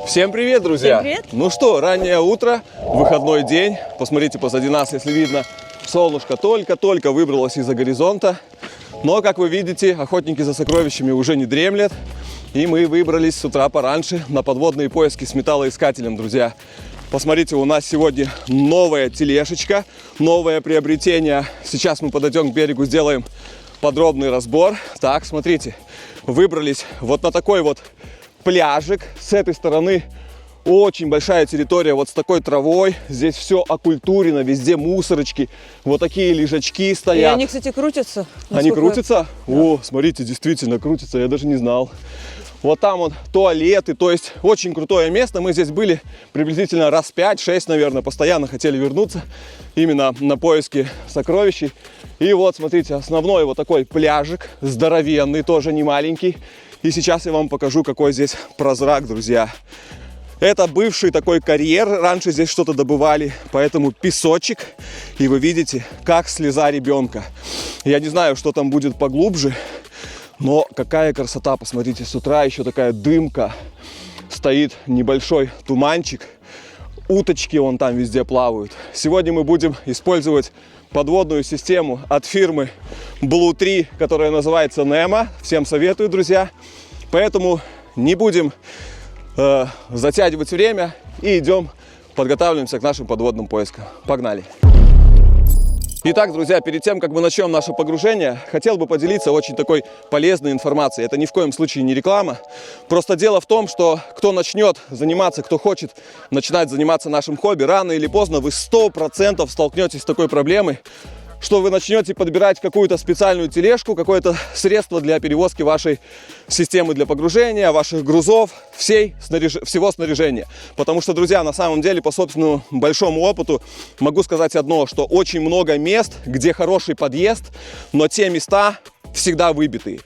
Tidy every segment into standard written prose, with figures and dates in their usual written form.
Всем привет, друзья! Всем привет. Ну что, раннее утро, выходной день. Посмотрите позади нас, если видно, солнышко только-только выбралось из-за горизонта. Но, как вы видите, охотники за сокровищами уже не дремлят. И мы выбрались с утра пораньше на подводные поиски с металлоискателем, друзья. Посмотрите, у нас сегодня новая тележечка, новое приобретение. Сейчас мы подойдем к берегу, сделаем подробный разбор. Так, смотрите, выбрались вот на такой вот пляжик. С этой стороны очень большая территория вот с такой травой. Здесь все окультурено, везде мусорочки. Вот такие лежачки стоят. И они, кстати, крутятся. Они крутятся? Да. О, смотрите, действительно крутятся, я даже не знал. Вот там вот туалеты, то есть очень крутое место. Мы здесь были приблизительно раз 5-6, наверное, постоянно хотели вернуться именно на поиски сокровищей. И вот, смотрите, основной вот такой пляжик, здоровенный, тоже не маленький. И сейчас я вам покажу, какой здесь прозрак, друзья. Это бывший такой карьер, раньше здесь что-то добывали, поэтому песочек. И вы видите, как слеза ребенка. Я не знаю, что там будет поглубже, но какая красота, посмотрите, с утра еще такая дымка. Стоит небольшой туманчик, уточки вон там везде плавают. Сегодня мы будем использовать подводную систему от фирмы Blue 3, которая называется Nemo. Всем советую, друзья. Поэтому не будем затягивать время и идем, подготавливаемся к нашим подводным поискам. Погнали! Итак, друзья, перед тем, как мы начнем наше погружение, хотел бы поделиться очень такой полезной информацией. Это ни в коем случае не реклама. Просто дело в том, что кто начнет заниматься, кто хочет начинать заниматься нашим хобби, рано или поздно вы 100% столкнетесь с такой проблемой, что вы начнете подбирать какую-то специальную тележку, какое-то средство для перевозки вашей системы для погружения, ваших грузов, всего снаряжения. Потому что, друзья, на самом деле, по собственному большому опыту могу сказать одно, что очень много мест, где хороший подъезд, но те места всегда выбитые.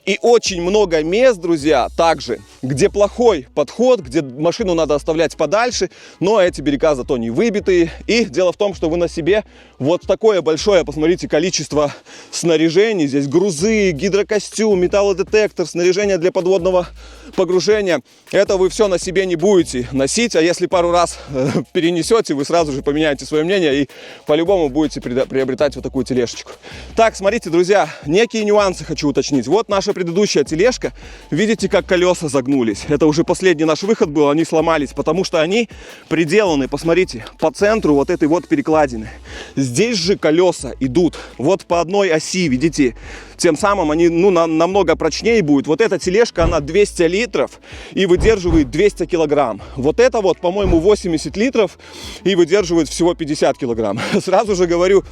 И очень много мест, друзья, также, где плохой подход, где машину надо оставлять подальше, но эти берега зато не выбитые. И дело в том, что вы на себе вот такое большое, посмотрите, количество снаряжений. Здесь грузы, гидрокостюм, металлодетектор, снаряжение для подводного погружения. Это вы все на себе не будете носить, а если пару раз перенесете, вы сразу же поменяете свое мнение и по-любому будете приобретать вот такую тележечку. Так, смотрите, друзья, некие нюансы хочу уточнить. Вот наша предыдущая тележка, видите, как колеса загнулись. Это уже последний наш выход был, они сломались, потому что они приделаны, посмотрите, по центру вот этой вот перекладины. Здесь же колеса идут вот по одной оси, видите, тем самым они намного прочнее будут. Вот эта тележка, она 200 литров и выдерживает 200 килограмм. Вот это вот, по-моему, 80 литров и выдерживает всего 50 килограмм. Сразу же говорю,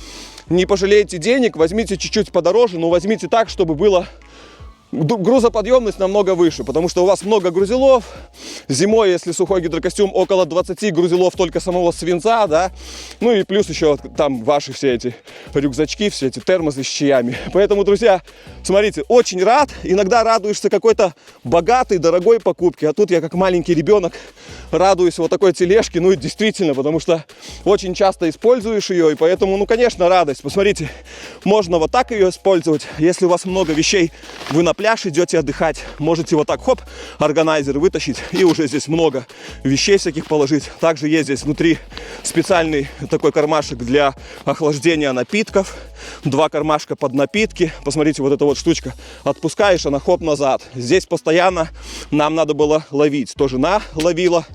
не пожалейте денег, возьмите чуть-чуть подороже, но возьмите так, чтобы было грузоподъемность намного выше, потому что у вас много грузилов. Зимой, если сухой гидрокостюм, около 20 грузилов только самого свинца, да. Ну и плюс еще там ваши все эти рюкзачки, все эти термосы с чаями. Поэтому, друзья, смотрите, очень рад. Иногда радуешься какой-то богатой, дорогой покупке, а тут я как маленький ребенок радуюсь вот такой тележке. Ну и действительно, потому что очень часто используешь ее, и поэтому, ну, конечно, радость. Посмотрите, можно вот так ее использовать. Если у вас много вещей, вы на пляж идете отдыхать, можете вот так, хоп, органайзер вытащить и уже здесь много вещей всяких положить. Также есть здесь внутри специальный такой кармашек для охлаждения напитков, 2 кармашка под напитки. Посмотрите, вот эта вот штучка, отпускаешь, она хоп назад. Здесь постоянно нам надо было ловить, то жена ловила,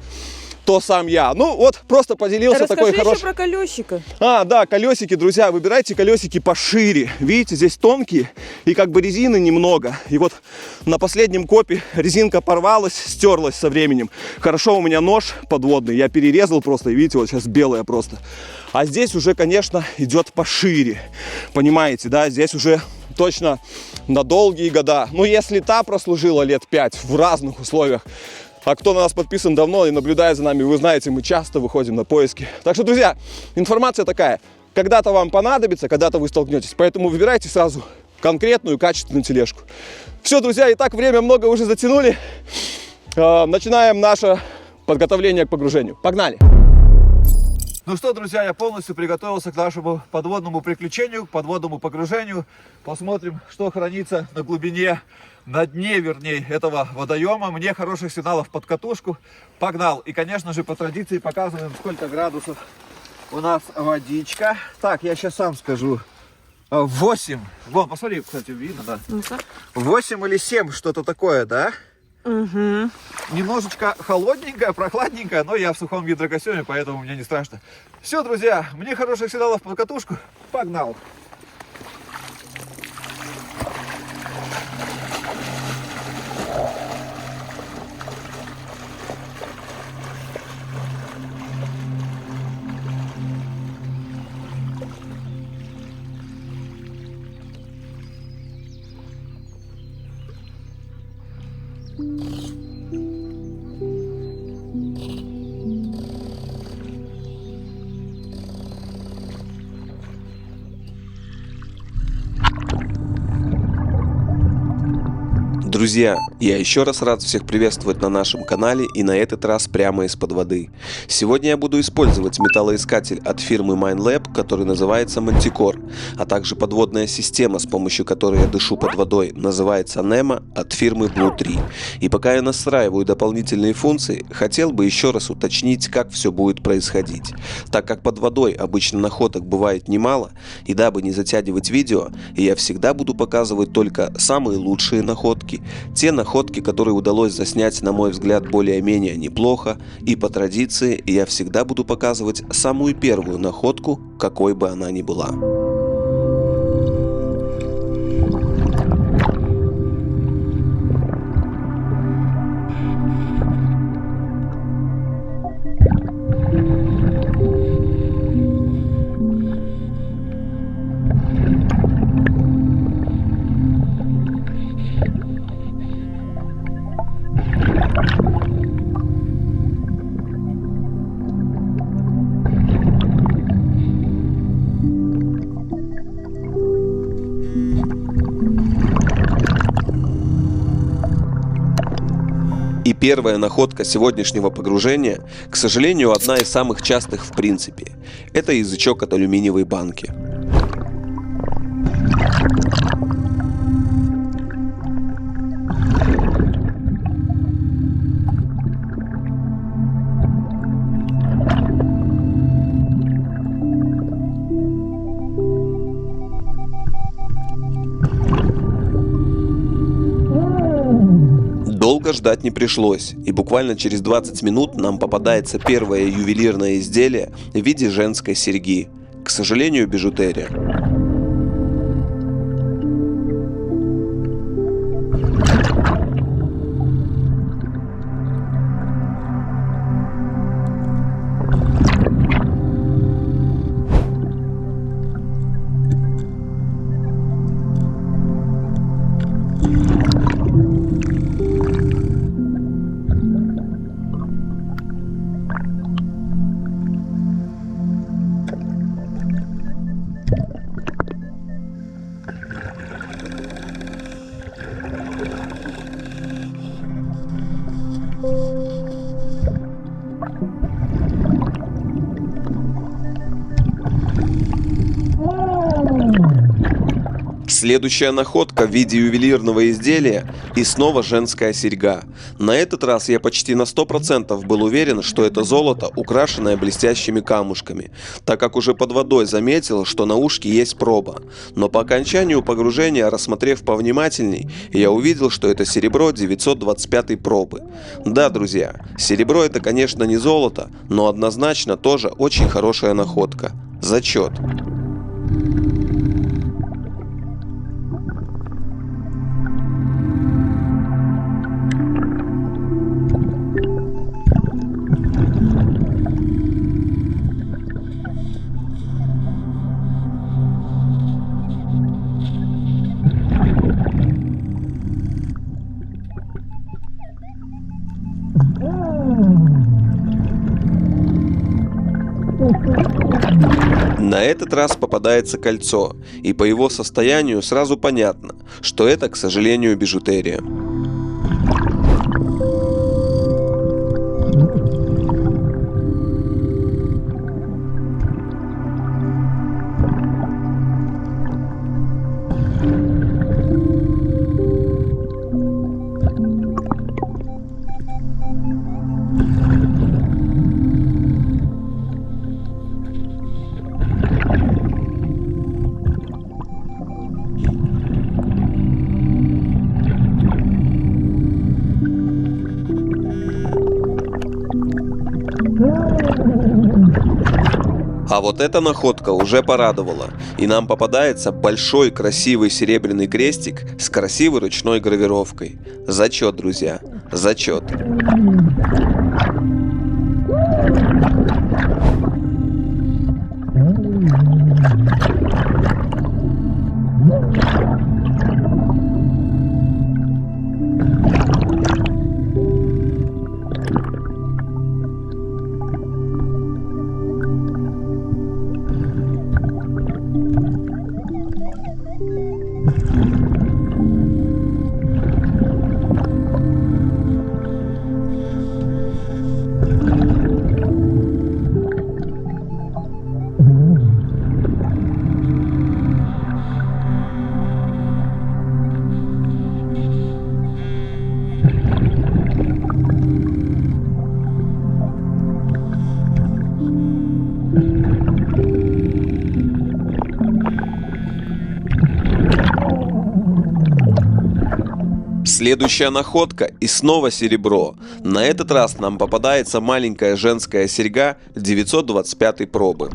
то сам я. Ну вот, просто поделился такой хороший. Расскажи еще про колесико. Да, колесики, друзья, выбирайте колесики пошире. Видите, здесь тонкие и как бы резины немного. И вот на последнем копе резинка порвалась, стерлась со временем. Хорошо, у меня нож подводный, я перерезал просто, и видите, вот сейчас белая просто. А здесь уже, конечно, идет пошире. Понимаете, да, здесь уже точно на долгие года. Ну, если та прослужила лет 5 в разных условиях, а кто на нас подписан давно и наблюдает за нами, вы знаете, мы часто выходим на поиски. Так что, друзья, информация такая. Когда-то вам понадобится, когда-то вы столкнетесь. Поэтому выбирайте сразу конкретную, качественную тележку. Все, друзья, и так время много уже затянули. Начинаем наше подготовление к погружению. Погнали! Ну что, друзья, я полностью приготовился к нашему подводному приключению, к подводному погружению. Посмотрим, что хранится на глубине, на дне, вернее, этого водоема. Мне хороших сигналов под катушку. Погнал. И, конечно же, по традиции показываем, сколько градусов у нас водичка. Так, я сейчас сам скажу. 8. Вон, посмотри, кстати, видно, да? 8 или 7, что-то такое, да? Угу. Немножечко холодненькая, прохладненькая, но я в сухом гидрокостюме, поэтому мне не страшно. Все, друзья, мне хороших сигналов под катушку. Погнал! Друзья, я еще раз рад всех приветствовать на нашем канале и на этот раз прямо из-под воды. Сегодня я буду использовать металлоискатель от фирмы Minelab, который называется Manticore, а также подводная система, с помощью которой я дышу под водой, называется Nemo от фирмы Blue 3. И пока я настраиваю дополнительные функции, хотел бы еще раз уточнить, как все будет происходить. Так как под водой обычно находок бывает немало, и дабы не затягивать видео, я всегда буду показывать только самые лучшие находки, те находки, которые удалось заснять, на мой взгляд, более-менее неплохо, и по традиции я всегда буду показывать самую первую находку, какой бы она ни была. И первая находка сегодняшнего погружения, к сожалению, одна из самых частых в принципе. Это язычок от алюминиевой банки. Долго ждать не пришлось, и буквально через 20 минут нам попадается первое ювелирное изделие в виде женской серьги. К сожалению, бижутерия. Следующая находка в виде ювелирного изделия и снова женская серьга. На этот раз я почти на 100% был уверен, что это золото, украшенное блестящими камушками, так как уже под водой заметил, что на ушке есть проба. Но по окончанию погружения, рассмотрев повнимательней, я увидел, что это серебро 925 пробы. Да, друзья, серебро это, конечно, не золото, но однозначно тоже очень хорошая находка. Зачет. На этот раз попадается кольцо, и по его состоянию сразу понятно, что это, к сожалению, бижутерия. А вот эта находка уже порадовала, и нам попадается большой красивый серебряный крестик с красивой ручной гравировкой. Зачет, друзья, зачет. Следующая находка и снова серебро. На этот раз нам попадается маленькая женская серьга 925 пробы.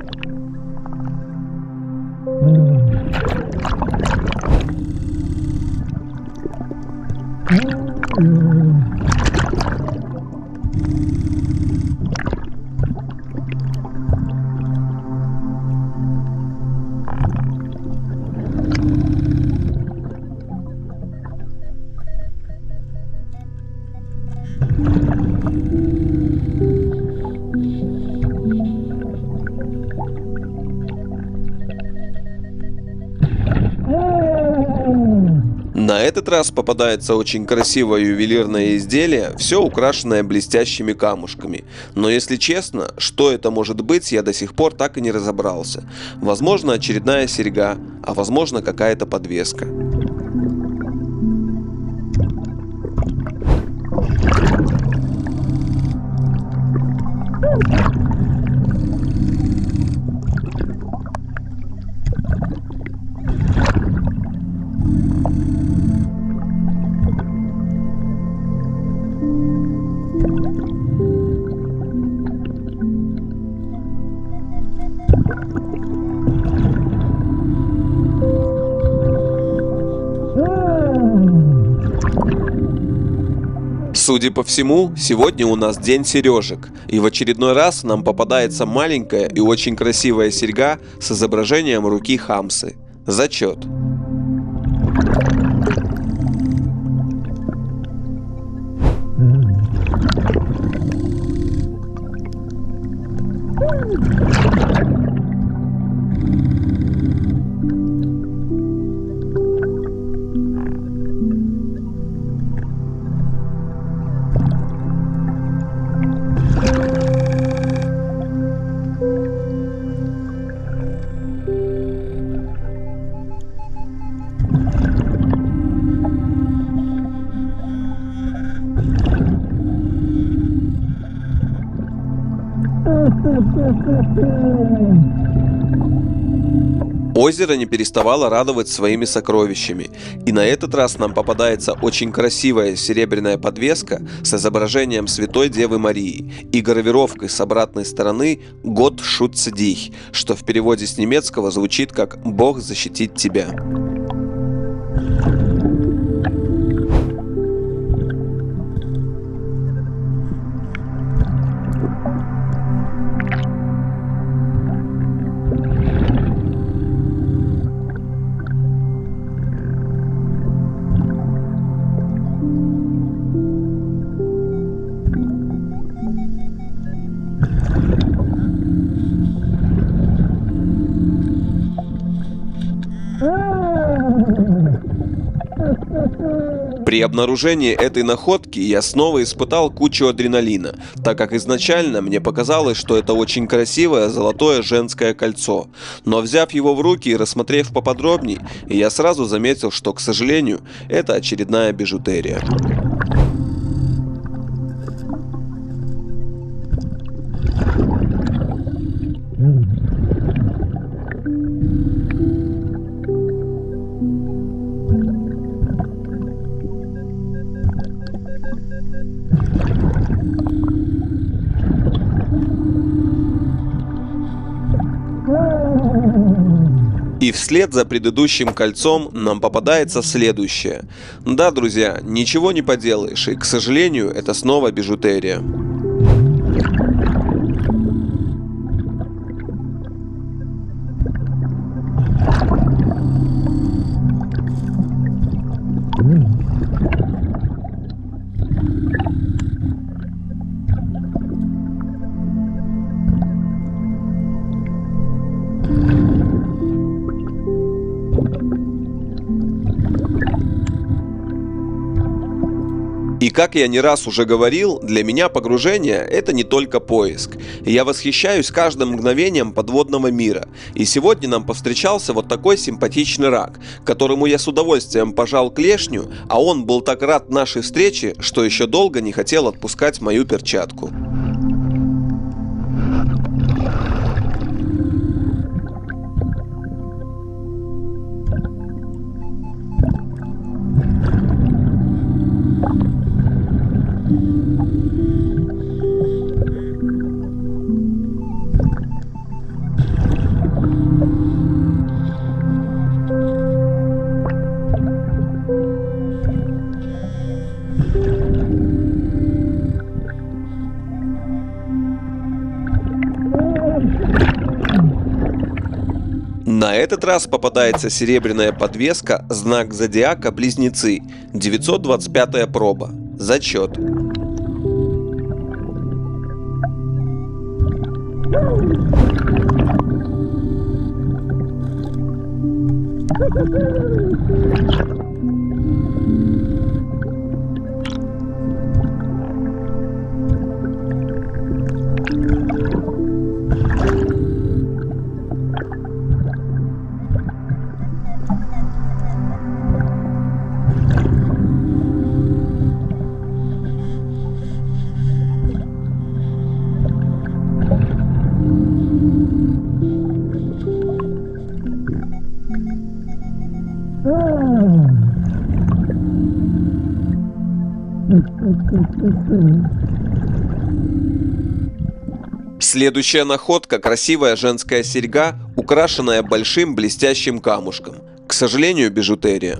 На этот раз попадается очень красивое ювелирное изделие, все украшенное блестящими камушками. Но если честно, что это может быть, я до сих пор так и не разобрался. Возможно, очередная серьга, а возможно, какая-то подвеска. Судя по всему, сегодня у нас день сережек, и в очередной раз нам попадается маленькая и очень красивая серьга с изображением руки Хамсы. Зачет. Озеро не переставало радовать своими сокровищами, и на этот раз нам попадается очень красивая серебряная подвеска с изображением Святой Девы Марии и гравировкой с обратной стороны «Гott schütze dich», что в переводе с немецкого звучит как «Бог защитит тебя». При обнаружении этой находки я снова испытал кучу адреналина, так как изначально мне показалось, что это очень красивое золотое женское кольцо. Но взяв его в руки и рассмотрев поподробней, я сразу заметил, что, к сожалению, это очередная бижутерия. И вслед за предыдущим кольцом нам попадается следующее. Да, друзья, ничего не поделаешь, и, к сожалению, это снова бижутерия. И как я не раз уже говорил, для меня погружение – это не только поиск. Я восхищаюсь каждым мгновением подводного мира. И сегодня нам повстречался вот такой симпатичный рак, которому я с удовольствием пожал клешню, а он был так рад нашей встрече, что еще долго не хотел отпускать мою перчатку. На этот раз попадается серебряная подвеска «Знак зодиака Близнецы», 925-я проба. Зачет. Следующая находка – красивая женская серьга, украшенная большим блестящим камушком. К сожалению, бижутерия.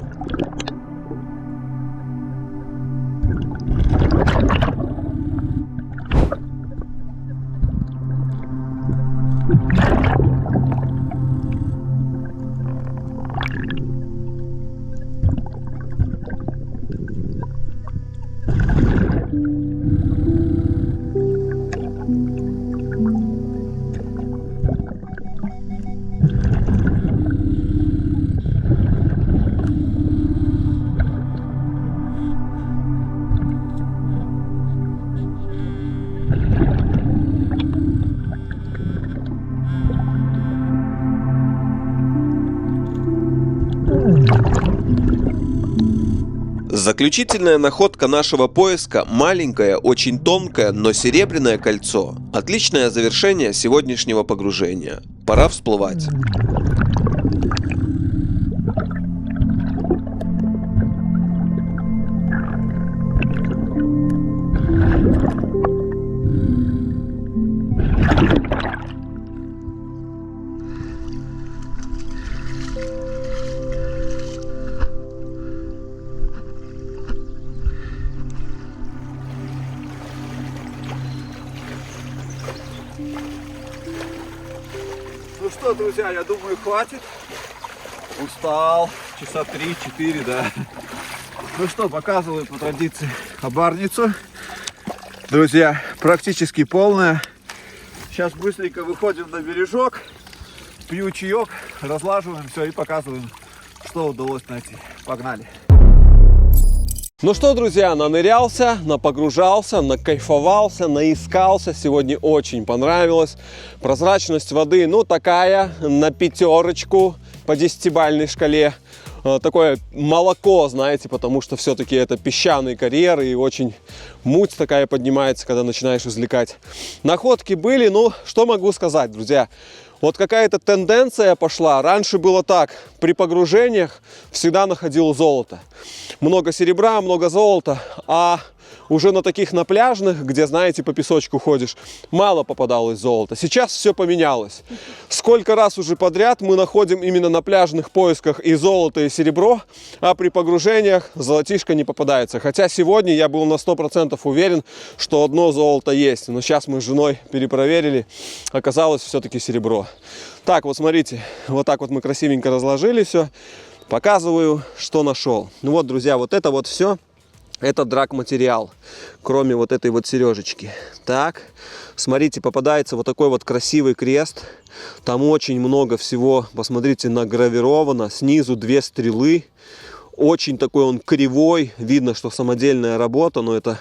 Заключительная находка нашего поиска – маленькое, очень тонкое, но серебряное кольцо. Отличное завершение сегодняшнего погружения. Пора всплывать. Ну что, друзья, я думаю, хватит. Устал. Часа 3-4, да. Ну что, показываю по традиции хабарницу. Друзья, практически полная. Сейчас быстренько выходим на бережок, пью чаек, разлаживаем все и показываем, что удалось найти. Погнали. Ну что, друзья, нанырялся, напогружался, накайфовался, наискался. Сегодня очень понравилось. Прозрачность воды, ну, такая, на 5 по 10-бальной шкале. Такое молоко, знаете, потому что все-таки это песчаный карьер, и очень муть такая поднимается, когда начинаешь извлекать. Находки были, ну, что могу сказать, друзья. Вот какая-то тенденция пошла. Раньше было так, при погружениях всегда находил золото. Много серебра, много золота. А уже на таких на пляжных, где, знаете, по песочку ходишь, мало попадалось золото. Сейчас все поменялось. Сколько раз уже подряд мы находим именно на пляжных поисках и золото, и серебро, а при погружениях золотишко не попадается. Хотя сегодня я был на 100% уверен, что одно золото есть. Но сейчас мы с женой перепроверили, оказалось все-таки серебро. Так, вот смотрите, вот так вот мы красивенько разложили все. Показываю, что нашел. Ну вот, друзья, вот это вот все, это драгматериал, кроме вот этой вот сережечки. Так, смотрите, попадается вот такой вот красивый крест. Там очень много всего, посмотрите, награвировано. Снизу 2 стрелы. Очень такой он кривой. Видно, что самодельная работа, но это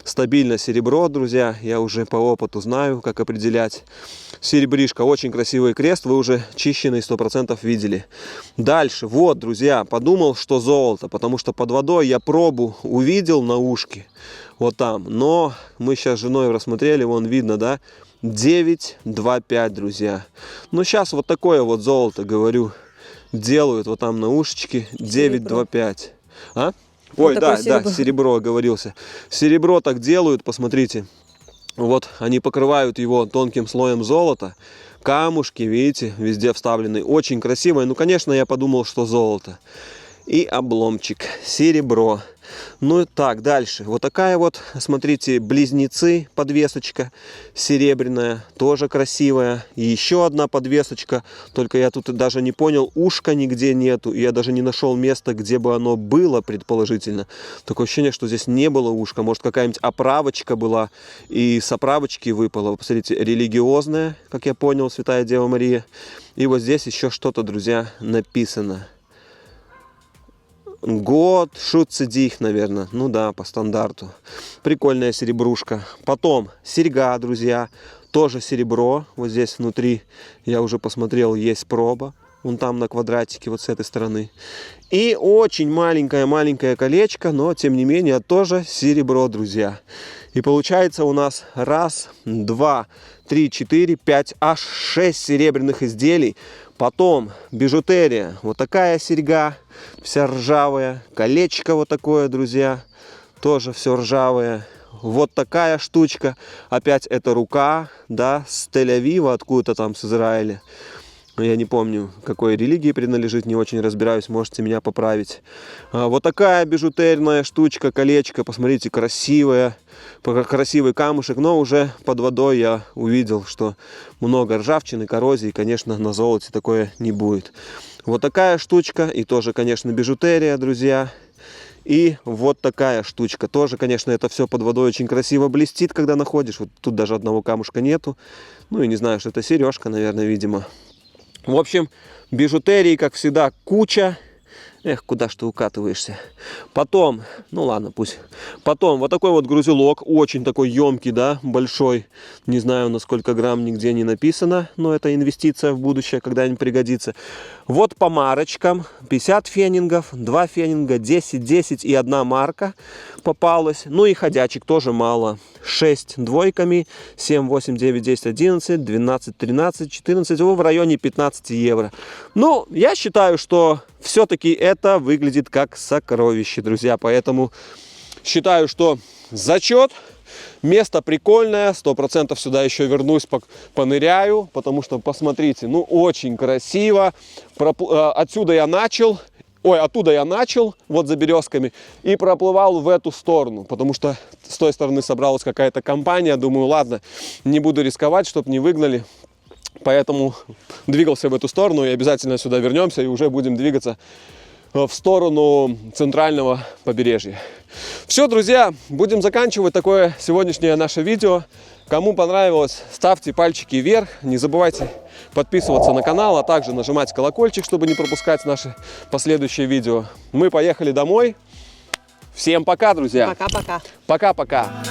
стабильно серебро, друзья. Я уже по опыту знаю, как определять. Серебришка, очень красивый крест, вы уже чищенный 100% видели. Дальше, вот, друзья, подумал, что золото, потому что под водой я пробу увидел на ушке, вот там. Но мы сейчас с женой рассмотрели, вон видно, да, 9,25, друзья. Ну, сейчас вот такое вот золото, говорю, делают вот там на ушечке, 9,25. А? Ой, Вот да, серебро. серебро оговорился. Серебро так делают, посмотрите. Вот они покрывают его тонким слоем золота. Камушки, видите, везде вставлены. Очень красивое. Ну, конечно, я подумал, что золото. И обломчик. Серебро. Ну, так, дальше. Вот такая вот, смотрите, близнецы, подвесочка серебряная. Тоже красивая. И еще одна подвесочка. Только я тут даже не понял, ушка нигде нету. И я даже не нашел места, где бы оно было, предположительно. Такое ощущение, что здесь не было ушка. Может, какая-нибудь оправочка была. И с оправочки выпало. Посмотрите, религиозная, как я понял, Святая Дева Мария. И вот здесь еще что-то, друзья, написано. Год, шуцедих, наверное. Ну да, по стандарту. Прикольная серебрушка. Потом серьга, друзья. Тоже серебро. Вот здесь внутри, я уже посмотрел, есть проба. Вон там на квадратике, вот с этой стороны. И очень маленькое колечко, но тем не менее тоже серебро, друзья. И получается у нас 1, 2, 3, 4, 5, аж 6 серебряных изделий. Потом бижутерия, вот такая серьга, вся ржавая. Колечко вот такое, друзья, тоже все ржавое. Вот такая штучка, опять это рука, да, с Тель-Авива, откуда-то там с Израиля. Я не помню, какой религии принадлежит, не очень разбираюсь, можете меня поправить. Вот такая бижутерная штучка, колечко, посмотрите, красивая, красивый камушек, но уже под водой я увидел, что много ржавчины, коррозии, конечно, на золоте такое не будет. Вот такая штучка, и тоже, конечно, бижутерия, друзья. И вот такая штучка, тоже, конечно, это все под водой очень красиво блестит, когда находишь. Вот тут даже одного камушка нету, ну и не знаю, что это сережка, наверное, видимо. В общем, бижутерии, как всегда, куча. Эх, куда ж ты укатываешься? Потом, ну ладно, пусть. Потом вот такой вот грузилок, очень такой емкий, да, большой. Не знаю, на сколько грамм, нигде не написано, но это инвестиция в будущее, когда-нибудь пригодится. Вот по марочкам, 50 фенингов, 2 фенинга, 10, 10 и 1 марка попалась. Ну и ходячек тоже мало. 6 двойками, 7, 8, 9, 10, 11, 12, 13, 14, в районе 15 евро. Ну, я считаю, что все-таки это выглядит как сокровище, друзья. Поэтому считаю, что зачет. Место прикольное, 100% сюда еще вернусь, поныряю, потому что, посмотрите, ну, очень красиво. Оттуда я начал, вот за березками, и проплывал в эту сторону, потому что с той стороны собралась какая-то компания. Думаю, ладно, не буду рисковать, чтобы не выгнали. Поэтому двигался в эту сторону, и обязательно сюда вернемся, и уже будем двигаться в сторону центрального побережья. Все, друзья, будем заканчивать такое сегодняшнее наше видео. Кому понравилось, ставьте пальчики вверх. Не забывайте подписываться на канал, а также нажимать колокольчик, чтобы не пропускать наши последующие видео. Мы поехали домой. Всем пока, друзья. Пока-пока. Пока-пока.